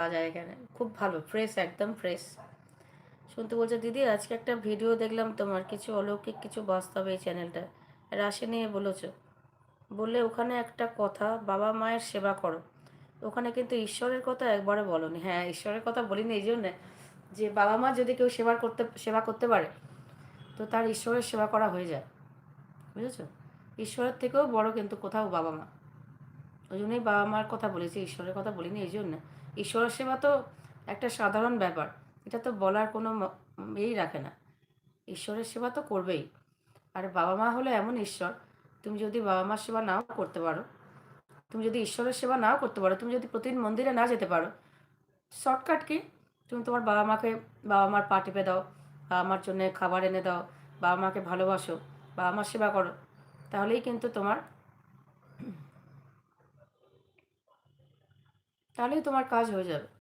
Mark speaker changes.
Speaker 1: পাওয়া যায় এখানে, খুব ভালো, ফ্রেশ, একদম ফ্রেশ। শুনতে বলছে, দিদি আজকে একটা ভিডিও দেখলাম তোমার, কিছু অলৌকিক কিছু বাস্তব এই চ্যানেলটা রাশি নিয়ে বলেছো, বললে ওখানে একটা কথা, বাবা মায়ের সেবা করো, ওখানে কিন্তু ঈশ্বরের কথা একবারে বলনি। হ্যাঁ, ঈশ্বরের কথা বলিনি এই জন্যে যে বাবা মা যদি কেউ সেবা করতে পারে, তো তার ঈশ্বরের সেবা করা হয়ে যায়, বুঝেছো? ঈশ্বরের থেকেও বড় কিন্তু কোথাও বাবা মা। ওই জন্যই বাবা মার কথা বলেছি, ঈশ্বরের কথা বলিনি এই জন্যে। ঈশ্বরের সেবা তো একটা সাধারণ ব্যাপার, এটা তো বলার কোনো ইয়েই রাখে না। ঈশ্বরের সেবা তো করবেই। আর বাবা মা হলো এমন ঈশ্বর, তুমি যদি বাবা মার সেবা নাও করতে পারো, তুমি যদি ঈশ্বরের সেবা নাও করতে পারো, তুমি যদি প্রতিদিন মন্দিরে না যেতে পারো, শর্টকাট কি, তুমি তোমার বাবা মাকে, বাবা মার পা টিপে দাও, বাবা মার জন্য খাবার এনে দাও, বাবা মাকে ভালোবাসো, বাবা মার সেবা করো, তাহলেই কিন্তু তোমার, তাহলেই তোমার কাজ হয়ে যাবে।